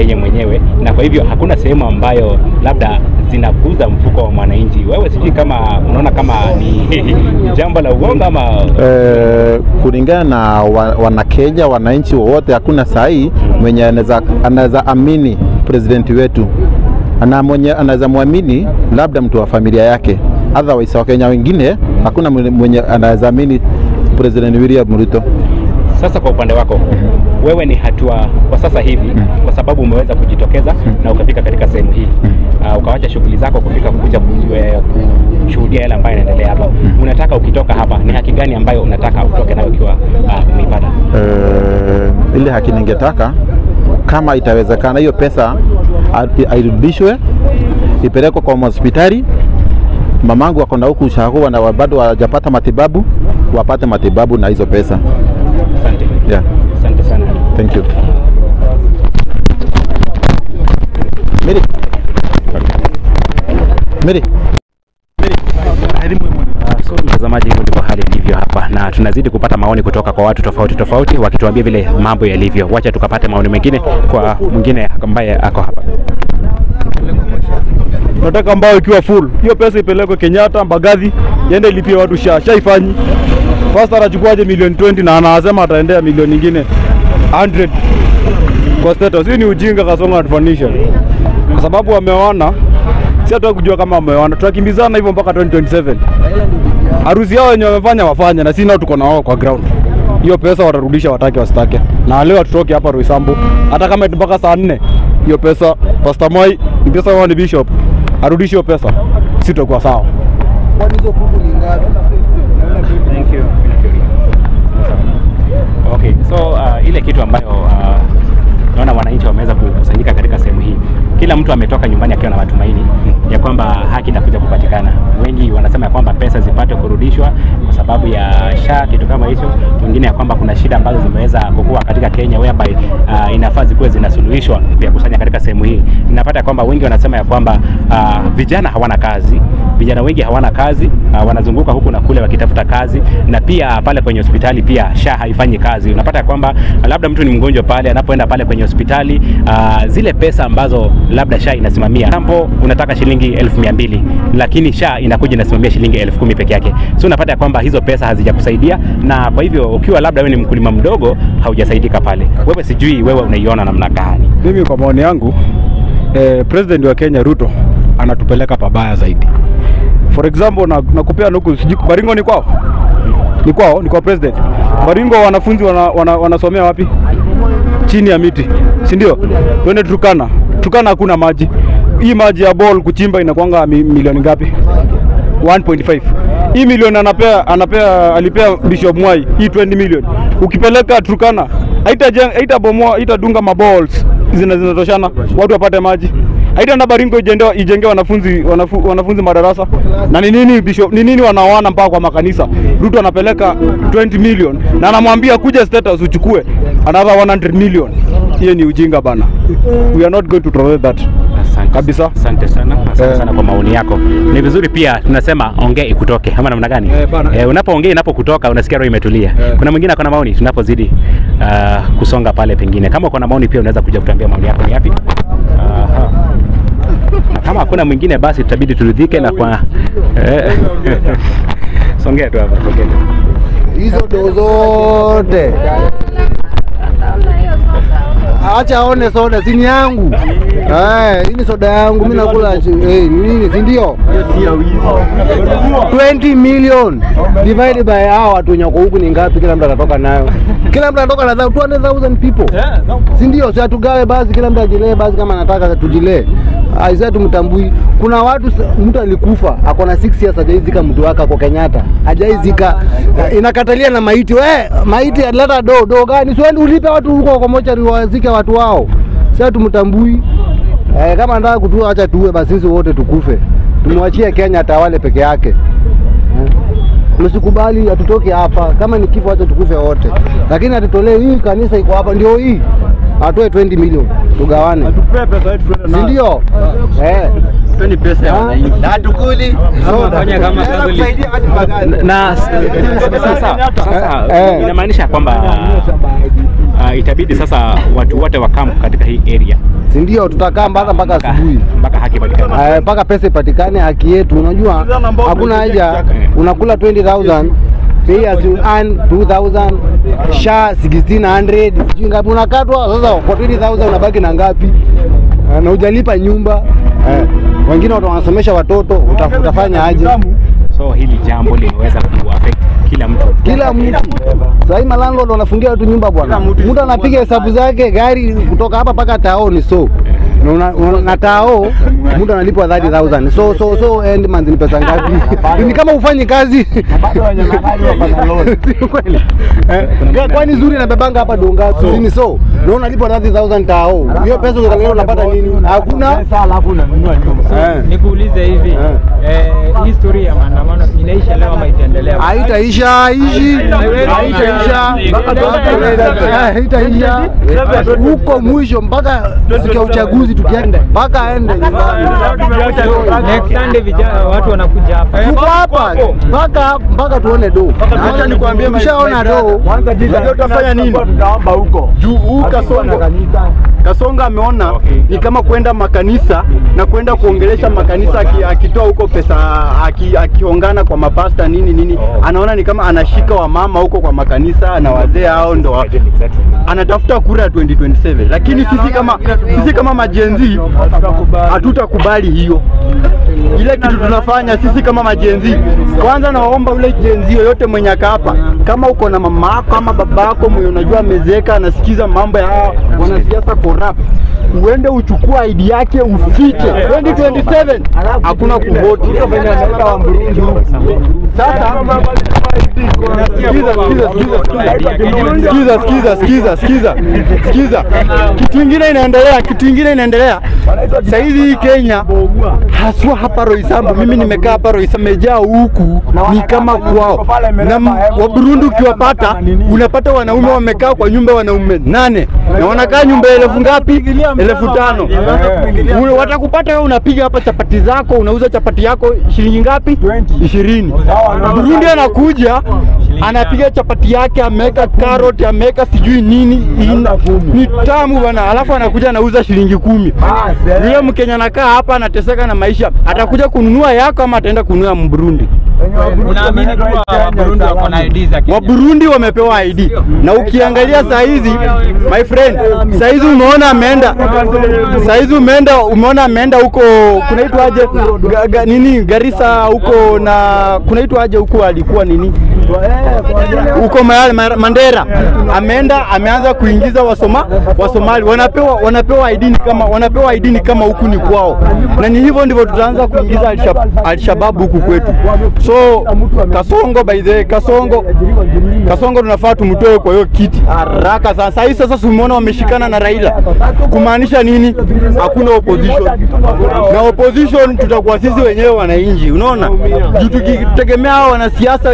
yeye mwenyewe, na kwa hivyo hakuna sehemu ambayo labda zinakuza mfuko wa mwananchi. Wewe sijui kama unaona kama ni jambo la uongo ama kulingana na Wanakenya, wananchi wote, hakuna sahi mwenye anaweza amini president wetu. Ana mwenye anaweza muamini labda mtu wa familia yake. Otherwise Wakenya wengine hakuna mwenye anaweza amini President William Ruto. Sasa kwa upande wako, wewe ni hatua kwa sasa hivi kwa sababu umeweza kujitokeza na ukafika katika sehemu hii, ukawacha shughuli zako kufika kuja kushuhudia yale ambayo yanaendelea hapa. Unataka ukitoka hapa ni haki gani ambayo unataka utoke nayo ukiwa umeipata? Ile haki ningetaka, kama itawezekana, hiyo pesa airudishwe, ipelekwe kwa hospitali. Mamangu wako na huku ushahuwa na bado hajapata matibabu, wapate matibabu na hizo pesa. Asante. Yeah. Asante sana. Thank you. Miri. Miri. So mtazamaji, hivyo ndivyo hali ilivyo hapa, na tunazidi kupata maoni kutoka kwa watu tofauti wakituambia vile mambo yalivyo. Wacha tukapate maoni mengine kwa mwingine ambaye ako hapa. Nataka ambao ikiwa full, hiyo pesa ipelekwe Kenyatta, Mbagathi, yende ilipie watu shaifanyi. First anachukuaje milioni 20 na anasema ataendea milioni nyingine 100 kwa status. Hii ni ujinga Kasongo atufanisha. Kwa sababu wameona, si hata kujua kama wameona. Tunakimbizana hivyo mpaka 2027. Harusi yao wenyewe wamefanya wafanye, na sisi nao tuko na wao kwa ground. Hiyo pesa watarudisha watake wasitake. Na leo tutoke hapa Roysambu, hata kama mpaka saa 4. Hiyo pesa Pastor Moi, pesa wao ni bishop, arudishe hiyo pesa. Sisi tutakuwa sawa. Kwani hizo kuku ni ngapi? Thank you. Okay, so ile kitu ambayo naona wananchi wameweza kukusanyika katika sehemu hii, kila mtu ametoka nyumbani akiwa na matumaini ya kwamba haki itakuja kupatikana. Wengi wanasema ya kwamba pesa zipate kurudishwa kwa sababu ya SHA, kitu kama hicho. Wengine ya kwamba kuna shida ambazo zimeweza kukua katika Kenya whereby inafaa zikuwe zinasuluhishwa vya kusanya katika sehemu hii. Ninapata kwamba wengi wanasema ya kwamba vijana hawana kazi. Vijana wengi hawana kazi, wanazunguka huku na kule wakitafuta kazi, na pia pale kwenye hospitali pia SHA haifanyi kazi. Unapata kwamba labda mtu ni mgonjwa pale, anapoenda pale kwenye hospitali, zile pesa ambazo labda SHA inasimamia, hapo unataka shilingi 1200, lakini SHA inakuja inasimamia shilingi 10,000 peke yake. So unapata kwamba hizo pesa hazijakusaidia, na kwa hivyo ukiwa labda wewe ni mkulima mdogo haujasaidika pale. Wewe sijui wewe unaiona namna gani? Mimi kwa maoni yangu, President wa Kenya Ruto anatupeleka pabaya zaidi. For example, nakupea nuku, Baringo ni kwao? Ni kwa president. Baringo wanafunzi wanasomea wapi? Chini ya miti, si ndio? Twende Turkana. Turkana hakuna maji. Hii maji ya ball kuchimba inakuanga milioni ngapi? 1.5. Hii milioni alipea Bishop Mwai, hii 20 million. Ukipeleka Turkana, haitabomoa, haitadunga maballs zinatoshana watu wapate maji. Haitaenda Baringo ijenge wanafunzi madarasa. Na ni nini Bishop, ni nini wanaoana mpaka kwa makanisa? Ruto anapeleka 20 million na anamwambia kuja status uchukue another 100 million. Hiyo ni ujinga bana. We are not going to tolerate that. Kabisa. Asante sana kwa maoni yako. Ni vizuri pia tunasema ongea ikutoke, ama namna gani? Unapoongea inapokutoka unasikia roho imetulia. Kuna mwingine akona maoni tunapozidi kusonga pale pengine. Kama uko na maoni pia unaweza kuja kutuambia maoni yako ni yapi? Na kama hakuna mwingine basi tutabidi turidhike na kwa songea tu hapa, songea. Hizo ndo zote. Acha aone soda, si ni yangu. Hii ni soda yangu, mimi nakula nini, si ndio? 20 million divided by hao watu wenye huku ni ngapi? Kila mtu atatoka nayo. Kila mtu anatoka na 200,000 people. Si ndio? Si atugawe basi, kila mtu ajilee basi, kama anataka tujilee. Aisha tumtambui. Kuna watu, mtu alikufa ako na 6 years hajaizika mtu wake kwa Kenyatta. Hajaizika. Inakatalia na maiti. Maiti aleta do gani? Sio ulipe watu huko kwa mochari wazike watu wao. Sasa tumtambui. Kama anataka kutua acha tuwe basi, sisi wote tukufe. Tumwachie Kenya tawale peke yake. Msikubali atutoke hapa. Kama ni kifo acha tukufe wote. Lakini atutolee hii kanisa iko hapa ndio hii. Atoe 20 million tugawane. Atupe pesa yetu twende nayo. Ndio. Tuni pesa ya wananchi. Na tukuli. Fanya kama kabuli. Na sasa inamaanisha kwamba itabidi sasa watu wote wakamp katika hii area. Si ndio? Tutakaa mpaka asubuhi, mpaka haki ipatikane, mpaka pesa ipatikane, haki yetu. Unajua hakuna haja unakula 20,000 pay as you earn 2,000 sha 1600 sijui ngapi unakatwa. Sasa kwa 20,000 unabaki na ngapi? Na hujalipa nyumba. Wengine watu wanasomesha watoto, utafanya aje? So hili jambo limeweza kuaffect kila mtu. Sasa hii landlord wanafungia watu nyumba bwana. Mtu anapiga hesabu zake, gari kutoka hapa mpaka Tao ni so. Na Tao mtu analipwa 30,000. So end month ni pesa ngapi? Ni kama ufanye kazi. Sio kweli. Kwani zuri na bebanga hapa donga ni so. Na unalipwa 30,000 Tao. Hiyo pesa unapata nini? Hakuna pesa alafu unanunua nyumba. Nikuulize hivi, history ya maandamano inaisha leo ama itaendelea? Haitaisha. Huko mwisho mpaka siku ya uchaguzi tukienda mpaka aende next Sunday vijana watu wanakuja hapa. Tuko hapa mpaka tuone do. Acha nikwambie ukishaona do kwanza unajua utafanya nini? Tutaomba huko. Juu Kasonga ameona ni kama kwenda makanisa na kwenda kuongelesha makanisa akitoa huko pesa akiongana kwa mapasta nini. Anaona ni kama anashika wamama huko kwa makanisa na wazee hao ndo anatafuta kura ya 2027. Lakini sisi kama majenzi hatutakubali hiyo. Ile kitu tunafanya sisi kama majenzi, kwanza naomba ule jenzi yoyote mwenye hapa, kama uko na mama yako ama baba yako mwenye unajua amezeka anasikiza mambo ya wanasiasa corrupt, uende uchukua ID yake ufiche 2027 hakuna kuvote. Sasa sikiza, kitu ingine inaendelea sasa hivi Kenya, haswa hapa Roysambu. Mimi nimekaa hapa Roysambu, mejaa huku ni kama kwao. Na wa Burundi ukiwapata, unapata wanaume wamekaa kwa nyumba, wanaume 8 na wanakaa nyumba 1000 ngapi? 1500. Watakupata wewe unapiga hapa chapati zako, unauza chapati yako shilingi ngapi? 20. Burundi anakuja anapiga chapati yake, ameweka carrot, ameweka sijui nini, ni tamu bana, alafu anakuja anauza shilingi 10. Yule Mkenya anakaa hapa anateseka na maisha, atakuja kununua yako ama ataenda kununua Mburundi? Unaamini kuwa Waburundi wako na ID za Kenya? Waburundi wamepewa ID. Na ukiangalia saa hizi my friend, saa hizi umeona ameenda huko kunaitwa aje nini Garissa huko, na kunaitwa aje huko alikuwa nini huko Mandera, ameanza kuingiza Wasomali wanapewa ID ni kama huku ni kwao, na ni hivyo ndivyo tutaanza kuingiza Al-Shabaab huku kwetu. So Kasongo, by the way, Kasongo tunafaa tumtoe kwa hiyo kiti haraka sana. Sasa tumeona wameshikana na Raila, kumaanisha nini? Hakuna opposition, na opposition tutakuwa sisi wenyewe wananchi. Unaona, tukitegemea hao wanasiasa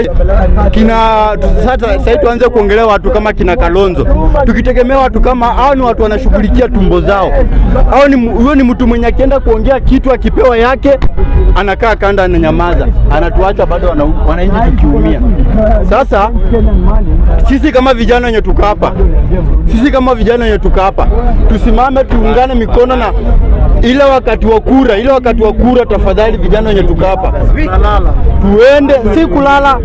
sasa tuanze kuongelea watu kama kina Kalonzo. Tukitegemea watu kama hao, ni watu wanashughulikia tumbo zao. Huyo ni mtu mwenye akienda kuongea kitu akipewa yake anakaa kanda na nyamaza, anatuacha bado wananchi tukiumia. Sasa sisi kama vijana wenye tuka hapa, tusimame tuungane mikono, na ile wakati wa kura, tafadhali vijana wenye tuka hapa tuende, si kulala,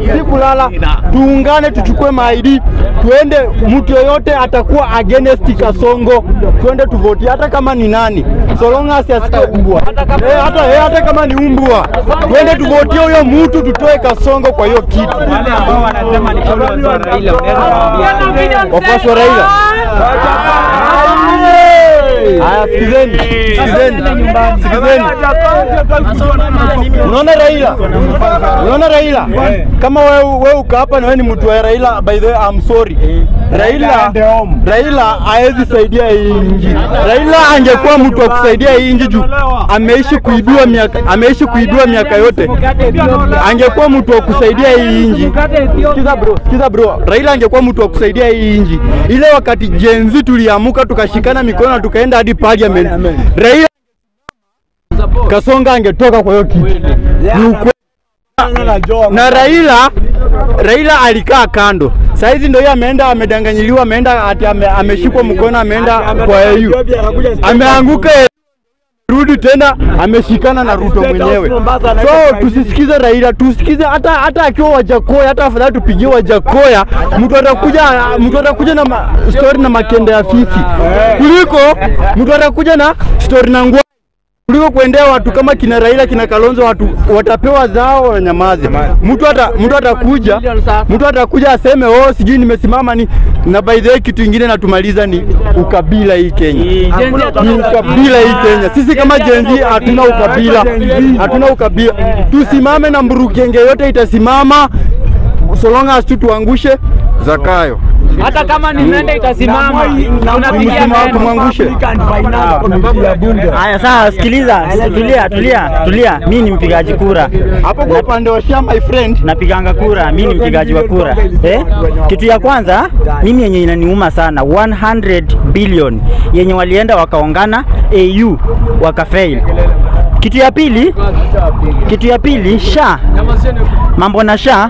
tuungane, tuchukue maidi, tuende. Mtu yoyote atakuwa against Kasongo, tuende tuvote, hata kama ni nani, so long as asikumbwa, hata kama ni umbwa, tuende tuvote huyo mtu, tutoe Kasongo kwa hiyo kiti. Wale ambao wanasema ni wafuasi wa Raila, wafuasi wa Raila, haya, sikizeni. Unaona Raila, kama wewe uko hapa na wewe ni mtu wa Raila, by the way I'm sorry. Raila haezi saidia hii nchi. Raila angekuwa mtu wa kusaidia hii nchi juu ameishi kuibua miaka yote. Angekuwa mtu wa kusaidia hii nchi. Sikiza bro. Raila angekuwa mtu wa kusaidia hii nchi. Ile wakati Gen Z tuliamuka tukashikana mikono na tukaenda hadi parliament. Raila Kasonga angetoka kwa hiyo kiti. Na Raila alikaa kando. Saizi ndio yeye ameenda amedanganyiliwa, ameenda ati ameshikwa mkono, ameenda kwa EU. Ameanguka rudi tena ameshikana na Ruto mwenyewe. So tusisikize Raila, tusikize hata akiwa Wajakoya, hata afadhali tupigie Wajakoya, mtu atakuja na story na makende ya fisi kuliko mtu atakuja na story na ngwa, kuliko kuendea watu kama kina Raila, kina Kalonzo, watu watapewa zao wanyamaze. Mtu atakuja aseme sijui nimesimama ni na by the way kitu kingine natumaliza ni ukabila hii Kenya. Ni ukabila hii Kenya. Sisi kama Gen Z hatuna ukabila. Hatuna ukabila. Tusimame na Mburugenge yote itasimama so long as tuangushe Zakayo. Hata kama ni mende itasimama, tunapigia tumwangushe. Haya sasa sikiliza, tulia. Mimi ni mpigaji kura. Hapo kwa upande wa shamba my friend, napiganga kura, mimi ni mpigaji wa kura. Kitu ya kwanza mimi yenye inaniuma sana 100 billion yenye walienda wakaongana AU wakafail. Kitu ya pili SHA. Mambo na SHA,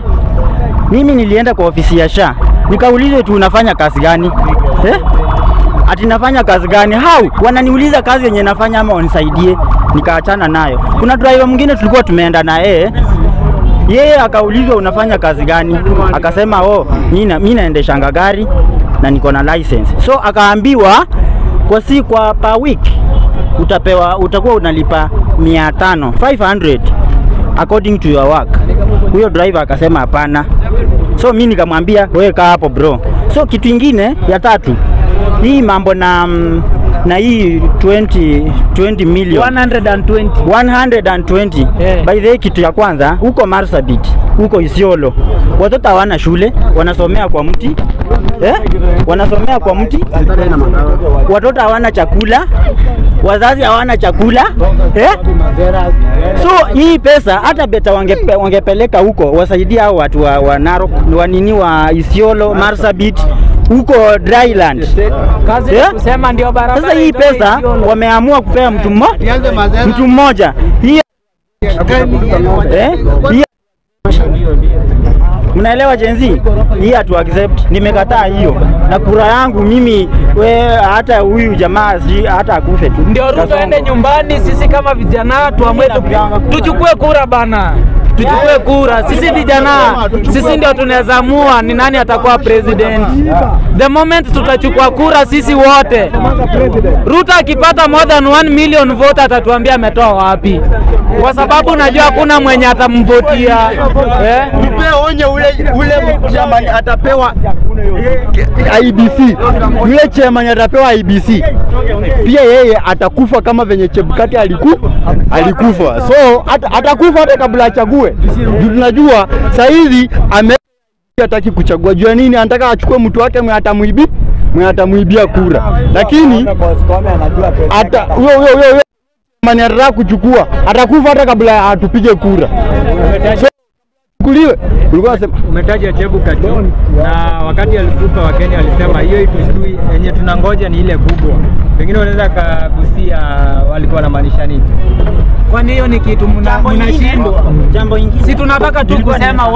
mimi nilienda kwa ofisi ya SHA nikaulize tu unafanya kazi gani? Ati nafanya kazi gani? Wananiuliza kazi yenye nafanya ama wanisaidie, nikaachana nayo. Kuna driver mwingine tulikuwa tumeenda na yeye akaulizwa unafanya kazi gani? Akasema mimi naendesha gari na niko na license. So akaambiwa kwa per week utakuwa unalipa 500 according to your work. Huyo driver akasema hapana. So mimi nikamwambia wewe kaa hapo bro. So kitu kingine ya tatu, hii mambo na hii 20 million 120 by the way, kitu ya kwanza huko Marsabit, huko Isiolo, watoto hawana shule, wanasomea kwa mti. Wanasomea kwa mti. Watoto hawana chakula, wazazi hawana chakula. So hii pesa hata beta wangepeleka huko wasaidia hao watu wa Narok, wa Isiolo, Marsabit, huko dryland. Kusema ndio barabara. Sasa hii pesa wameamua kupea mtu mmoja. Mnaelewa Gen Z? Hii hatu accept. Nimekataa hiyo. Na kura yangu mimi hata huyu jamaa hata akufe tu. Ndio Ruto ende nyumbani, sisi kama vijana tuamue tuchukue kura bana. Tuchukue kura. Sisi vijana, sisi ndio tunaweza amua ni nani atakuwa president. The moment tutachukua kura sisi wote, Ruto akipata more than 1 million vote atatuambia ametoa wapi. Kwa sababu najua hakuna mwenye atamvotia. Nipe onye ule chairman atapewa IBC. Yule chairman atapewa IBC. Pia yeye atakufa kama venye Chebukati alikufa. So atakufa hata kabla achague. Tunajua saa hizi hataki kuchagua. Jua nini? Anataka achukue mtu wake mwenye atamuibia kura. Lakini hata huyo mani ataka kuchukua, atakufa hata kabla atupige kura. So kuliwe ulikuwa unasema umetaja Chebukati na wakati alikufa Wakenya alisema hiyo itujui yenye tunangoja ni ile kubwa. Pengine unaweza kugusia walikuwa wanamaanisha nini? Kwani hiyo ni kitu mnashindwa. Jambo ingine si tunataka tu kusema